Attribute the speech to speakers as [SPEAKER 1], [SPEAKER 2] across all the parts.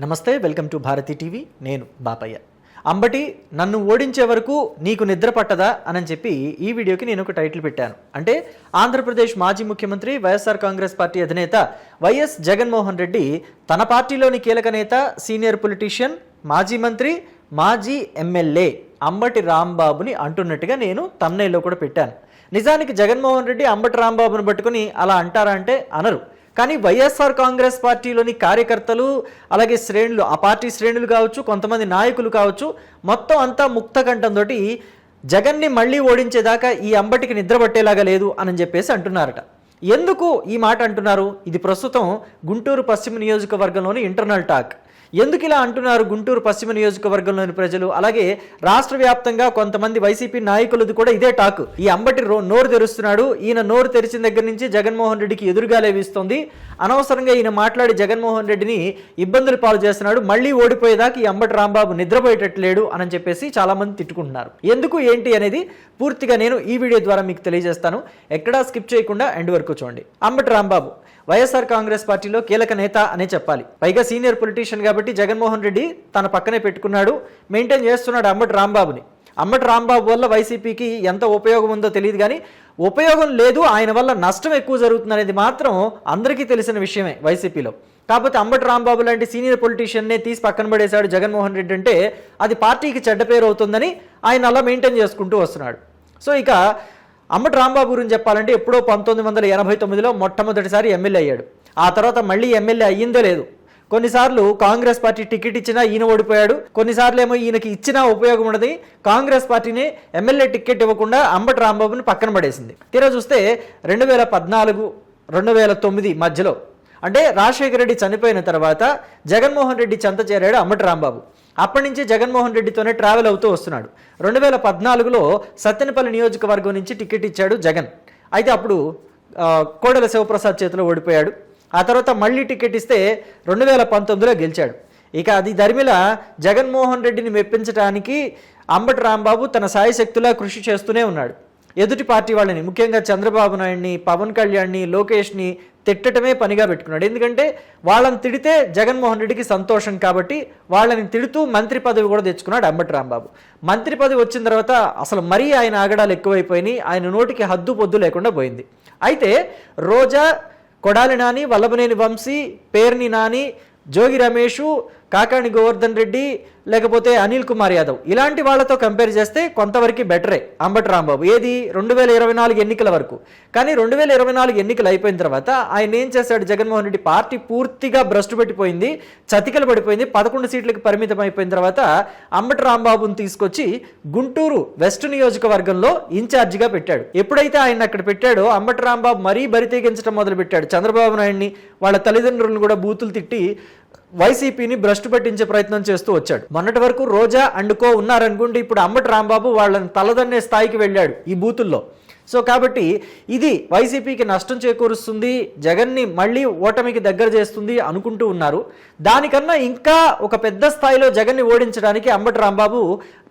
[SPEAKER 1] నమస్తే, welcome to Bharati TV. నేను బాపయ్య. అంబటి నన్ను ఓడించే వరకు నీకు నిద్ర పట్టదా అని చెప్పి ఈ వీడియోకి నేను ఒక టైటిల్ పెట్టాను. అంటే ఆంధ్రప్రదేశ్ మాజీ ముఖ్యమంత్రి వైఎస్ఆర్ కాంగ్రెస్ పార్టీ అధినేత వైఎస్ జగన్మోహన్ రెడ్డి తన పార్టీలోని కీలక నేత, సీనియర్ పొలిటీషియన్, మాజీ మంత్రి, మాజీ ఎమ్మెల్యే అంబటి రాంబాబుని అంటున్నట్టుగా నేను థంబ్నెయిల్లో కూడా పెట్టాను. నిజానికి జగన్మోహన్ రెడ్డి అంబటి రాంబాబుని పట్టుకుని అలా అంటారా అంటే అనరు. కానీ వైఎస్ఆర్ కాంగ్రెస్ పార్టీలోని కార్యకర్తలు, అలాగే శ్రేణులు, ఆ పార్టీ శ్రేణులు కావచ్చు, కొంతమంది నాయకులు కావచ్చు, మొత్తం అంతా ముక్తకంఠంతో జగన్ని మళ్ళీ ఓడించేదాకా ఈ అంబటికి నిద్ర పట్టేలాగా లేదు అని చెప్పేసి అంటున్నారట. ఎందుకు ఈ మాట అంటున్నారు? ఇది ప్రస్తుతం గుంటూరు పశ్చిమ నియోజకవర్గంలోని ఇంటర్నల్ టాక్. ఎందుకు ఇలా అంటున్నారు గుంటూరు పశ్చిమ నియోజకవర్గంలోని ప్రజలు, అలాగే రాష్ట్ర వ్యాప్తంగా కొంతమంది వైసీపీ నాయకులది కూడా ఇదే టాక్. ఈ అంబటి నోరు తెరుస్తున్నాడు, ఈయన నోరు తెరిచిన దగ్గర నుంచి జగన్మోహన్ రెడ్డికి ఎదురుగాలే వీస్తోంది, అనవసరంగా ఈయన మాట్లాడి జగన్మోహన్ రెడ్డిని ఇబ్బందులు పాలు చేస్తున్నాడు, మళ్ళీ ఓడిపోయేదాకా ఈ అంబటి రాంబాబు నిద్రపోయేటట్లేడు అని చెప్పేసి చాలా మంది తిట్టుకుంటున్నారు. ఎందుకు ఏంటి అనేది పూర్తిగా నేను ఈ వీడియో ద్వారా మీకు తెలియజేస్తాను. ఎక్కడా స్కిప్ చేయకుండా ఎండ్ వరకు చూడండి. అంబటి రాంబాబు వైఎస్ఆర్ కాంగ్రెస్ పార్టీలో కీలక నేత అనే చెప్పాలి. పైగా సీనియర్ పొలిటీషియన్ కాబట్టి జగన్మోహన్ రెడ్డి తన పక్కనే పెట్టుకున్నాడు, మెయింటైన్ చేస్తున్నాడు అంబటి రాంబాబుని. అంబటి రాంబాబు వల్ల వైసీపీకి ఎంత ఉపయోగం ఉందో తెలియదు, కానీ ఉపయోగం లేదు, ఆయన వల్ల నష్టం ఎక్కువ జరుగుతుంది అనేది మాత్రం అందరికీ తెలిసిన విషయమే వైసీపీలో. కాకపోతే అంబటి రాంబాబు లాంటి సీనియర్ పొలిటీషియన్నే తీసి పక్కన పడేశాడు జగన్మోహన్ రెడ్డి అంటే అది పార్టీకి చెడ్డ పేరు అవుతుందని ఆయన అలా మెయింటైన్ చేసుకుంటూ వస్తున్నాడు. సో ఇక అంబటి రాంబాబు గురించి చెప్పాలంటే ఎప్పుడో 1989లో మొట్టమొదటిసారి ఎమ్మెల్యే అయ్యాడు. ఆ తర్వాత మళ్ళీ ఎమ్మెల్యే అయ్యిందో లేదు. కొన్నిసార్లు కాంగ్రెస్ పార్టీ టికెట్ ఇచ్చినా ఈయన ఓడిపోయాడు, కొన్నిసార్లు ఏమో ఈయనకి ఇచ్చినా ఉపయోగం ఉండదు, కాంగ్రెస్ పార్టీని ఎమ్మెల్యే టికెట్ ఇవ్వకుండా అంబటి రాంబాబుని పక్కన పడేసింది. తీరా చూస్తే 2014, 2009 మధ్యలో, అంటే రాజశేఖర రెడ్డి చనిపోయిన తర్వాత జగన్మోహన్ రెడ్డి చెంత చేరాడు అంబటి రాంబాబు. అప్పటి నుంచి జగన్మోహన్ రెడ్డితోనే ట్రావెల్ అవుతూ వస్తున్నాడు. 2014లో సత్తెనపల్లి నియోజకవర్గం నుంచి టికెట్ ఇచ్చాడు జగన్. అయితే అప్పుడు కోడెల శివప్రసాద్ చేతిలో ఓడిపోయాడు. ఆ తర్వాత మళ్ళీ టికెట్ ఇస్తే 2019లో గెలిచాడు. ఇక అది దరిమిల జగన్మోహన్ రెడ్డిని మెప్పించడానికి అంబటి రాంబాబు తన సాయశక్తులా కృషి చేస్తూనే ఉన్నాడు. ఎదుటి పార్టీ వాళ్ళని, ముఖ్యంగా చంద్రబాబు నాయుడిని, పవన్ కళ్యాణ్ని, లోకేష్ని తిట్టడమే పనిగా పెట్టుకున్నాడు. ఎందుకంటే వాళ్ళని తిడితే జగన్మోహన్ రెడ్డికి సంతోషం కాబట్టి వాళ్ళని తిడుతూ మంత్రి పదవి కూడా తెచ్చుకున్నాడు అంబటి రాంబాబు. మంత్రి పదవి వచ్చిన తర్వాత అసలు మరీ ఆయన ఆగడాలు ఎక్కువైపోయినాయి, ఆయన నోటికి హద్దు పొద్దు లేకుండా పోయింది. అయితే రోజా, కొడాలి నాని, వల్లభనేని వంశీ, పేర్ని నాని, జోగి రమేష్, కాకాణి గోవర్ధన్ రెడ్డి, లేకపోతే అనిల్ కుమార్ యాదవ్, ఇలాంటి వాళ్ళతో కంపేర్ చేస్తే కొంతవరకు బెటరే అంబటి రాంబాబు. ఏది 2024 ఎన్నికల వరకు. కానీ 2024 ఎన్నికలు అయిపోయిన తర్వాత ఆయన ఏం చేశాడు జగన్మోహన్ రెడ్డి? పార్టీ పూర్తిగా భ్రష్టు పెట్టిపోయింది, చతికలు పడిపోయింది, 11 సీట్లకు పరిమితం అయిపోయిన తర్వాత అంబటి రాంబాబుని తీసుకొచ్చి గుంటూరు వెస్ట్ నియోజకవర్గంలో ఇన్ఛార్జిగా పెట్టాడు. ఎప్పుడైతే ఆయన అక్కడ పెట్టాడో అంబటి రాంబాబు మరీ బరితెగించడం మొదలు పెట్టాడు. చంద్రబాబు నాయుడిని, వాళ్ళ తల్లిదండ్రులను కూడా బూతులు తిట్టి వైసీపీని భ్రష్టు పట్టించే ప్రయత్నం చేస్తూ వచ్చాడు. మొన్నటి వరకు రోజా అండుకో ఉన్నారనుకుంటే ఇప్పుడు అంబటి రాంబాబు వాళ్ళని తలదన్నే స్థాయికి వెళ్ళాడు ఈ బూతుల్లో. సో కాబట్టి ఇది వైసీపీకి నష్టం చేకూరుస్తుంది, జగన్ని మళ్ళీ ఓటమికి దగ్గర చేస్తుంది అనుకుంటూ ఉన్నారు. దానికన్నా ఇంకా ఒక పెద్ద స్థాయిలో జగన్ని ఓడించడానికి అంబటి రాంబాబు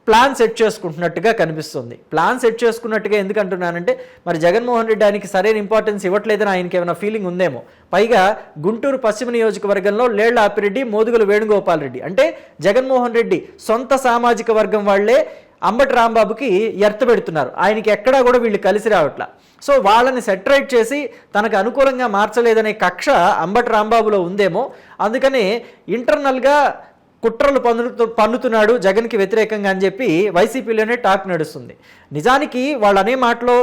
[SPEAKER 1] ప్లాన్ సెట్ చేసుకుంటున్నట్టుగా కనిపిస్తుంది. ప్లాన్ సెట్ చేసుకున్నట్టుగా ఎందుకు అంటున్నానంటే మరి జగన్మోహన్ రెడ్డి ఆయనకి సరైన ఇంపార్టెన్స్ ఇవ్వట్లేదని ఆయనకి ఏమైనా ఫీలింగ్ ఉందేమో. పైగా గుంటూరు పశ్చిమ నియోజకవర్గంలో లేళ్ల ఆపిరెడ్డి, మోదుగుల వేణుగోపాల్ రెడ్డి, అంటే జగన్మోహన్ రెడ్డి సొంత సామాజిక వర్గం వాళ్లే అంబటి రాంబాబుకి ఎర్త పెడుతున్నారు. ఆయనకి ఎక్కడా కూడా వీళ్ళు కలిసి రావట్లా. సో వాళ్ళని సెటరేట్ చేసి తనకు అనుకూలంగా మార్చలేదనే కక్ష అంబటి రాంబాబులో ఉందేమో. అందుకనే ఇంటర్నల్గా కుట్రలు పన్నుతున్నాడు జగన్కి వ్యతిరేకంగా అని చెప్పి వైసీపీలోనే టాక్ నడుస్తుంది. నిజానికి వాళ్ళు అనే మాటలో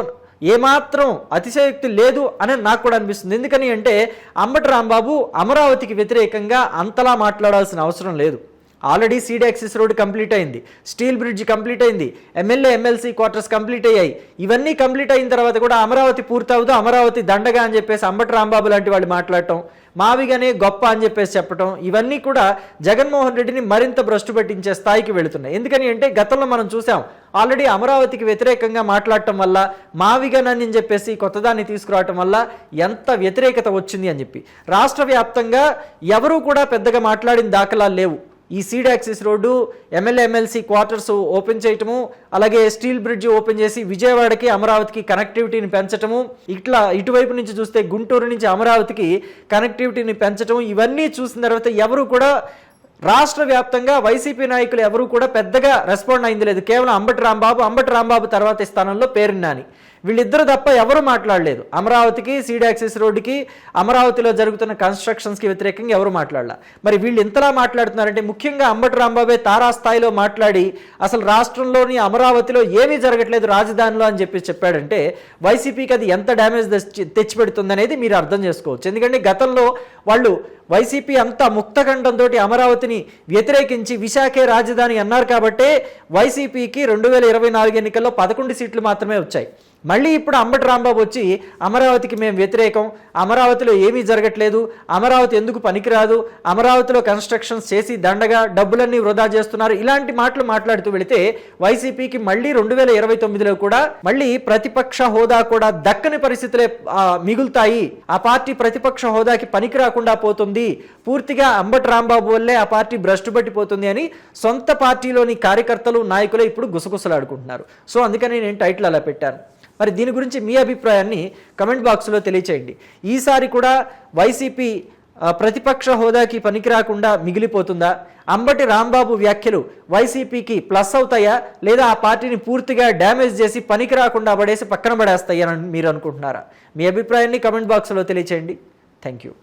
[SPEAKER 1] ఏమాత్రం అతిశయోక్తి లేదు అని నాకు కూడా అనిపిస్తుంది. ఎందుకని అంటే అంబటి రాంబాబు అమరావతికి వ్యతిరేకంగా అంతలా మాట్లాడాల్సిన అవసరం లేదు. Already seed axis road complete అయింది, స్టీల్ బ్రిడ్జ్ కంప్లీట్ అయింది, ఎమ్మెల్యే ఎమ్మెల్సీ క్వార్టర్స్ కంప్లీట్ అయ్యాయి. ఇవన్నీ కంప్లీట్ అయిన తర్వాత కూడా అమరావతి పూర్తవుదు, అమరావతి దండగా అని చెప్పేసి అంబటి రాంబాబు లాంటి వాళ్ళు మాట్లాడటం, మావిగానే గొప్ప అని చెప్పేసి చెప్పడం, ఇవన్నీ కూడా జగన్మోహన్ రెడ్డిని మరింత భ్రష్టు పట్టించే స్థాయికి వెళుతున్నాయి. ఎందుకని అంటే గతంలో మనం చూసాం, ఆల్రెడీ అమరావతికి వ్యతిరేకంగా మాట్లాడటం వల్ల, మావిగనని చెప్పేసి కొత్తదాన్ని తీసుకురావటం వల్ల ఎంత వ్యతిరేకత వచ్చింది అని చెప్పి రాష్ట్ర వ్యాప్తంగా ఎవరూ కూడా పెద్దగా మాట్లాడిన దాఖలాలు లేవు. ఈ seed axis road, MLA MLC quarters open చేయటము, అలాగే స్టీల్ బ్రిడ్జ్ ఓపెన్ చేసి విజయవాడకి అమరావతికి కనెక్టివిటీని పెంచటము, ఇట్లా ఇటువైపు నుంచి చూస్తే గుంటూరు నుంచి అమరావతికి కనెక్టివిటీని పెంచటం, ఇవన్నీ చూసిన తర్వాత ఎవరు కూడా రాష్ట్ర వ్యాప్తంగా వైసీపీ నాయకులు ఎవరూ కూడా పెద్దగా రెస్పాండ్ అయింది లేదు. కేవలం అంబటి రాంబాబు తర్వాత స్థానంలో పేర్ని నాని, వీళ్ళిద్దరు తప్ప ఎవరు మాట్లాడలేదు. అమరావతికి, సీడ్ యాక్సెస్ రోడ్డుకి, అమరావతిలో జరుగుతున్న కన్స్ట్రక్షన్స్కి వ్యతిరేకంగా ఎవరు మాట్లాడాల. మరి వీళ్ళు ఇంతలా మాట్లాడుతున్నారంటే ముఖ్యంగా అంబటి రాంబాబే తారాస్థాయిలో మాట్లాడి అసలు రాష్ట్రంలోని అమరావతిలో ఏమీ జరగట్లేదు రాజధానిలో అని చెప్పాడంటే వైసీపీకి అది ఎంత డ్యామేజ్ తెచ్చిపెడుతుందనేది మీరు అర్థం చేసుకోవచ్చు. ఎందుకంటే గతంలో వాళ్ళు వైసీపీ అంతా ముక్తఖండంతో అమరావతిని వ్యతిరేకించి విశాఖే రాజధాని అన్నారు కాబట్టే వైసీపీకి 2024 ఎన్నికల్లో 11 సీట్లు మాత్రమే వచ్చాయి. మళ్ళీ ఇప్పుడు అంబటి రాంబాబు వచ్చి అమరావతికి మేము వ్యతిరేకం, అమరావతిలో ఏమీ జరగట్లేదు, అమరావతి ఎందుకు పనికిరాదు, అమరావతిలో కన్స్ట్రక్షన్స్ చేసి దండగా డబ్బులన్నీ వృధా చేస్తున్నారు, ఇలాంటి మాటలు మాట్లాడుతూ వెళితే వైసీపీకి మళ్ళీ 2029లో కూడా మళ్ళీ ప్రతిపక్ష హోదా కూడా దక్కని పరిస్థితులే మిగులుతాయి. ఆ పార్టీ ప్రతిపక్ష హోదాకి పనికి రాకుండా పోతుంది, పూర్తిగా అంబటి రాంబాబు వల్లే ఆ పార్టీ భ్రష్టు పట్టిపోతుంది అని సొంత పార్టీలోని కార్యకర్తలు, నాయకులే ఇప్పుడు గుసగుసలాడుకుంటున్నారు. సో అందుకని నేను టైటిల్ అలా పెట్టాను. మరి దీని గురించి మీ అభిప్రాయాన్ని కమెంట్ బాక్స్లో తెలియచేయండి. ఈసారి కూడా వైసీపీ ప్రతిపక్ష హోదాకి పనికి రాకుండా మిగిలిపోతుందా? అంబటి రాంబాబు వ్యాఖ్యలు వైసీపీకి ప్లస్ అవుతాయా, లేదా ఆ పార్టీని పూర్తిగా డ్యామేజ్ చేసి పనికి రాకుండా పడేసి పక్కన పడేస్తాయని మీరు అనుకుంటున్నారా? మీ అభిప్రాయాన్ని కమెంట్ బాక్స్లో తెలియచేయండి. Thank you.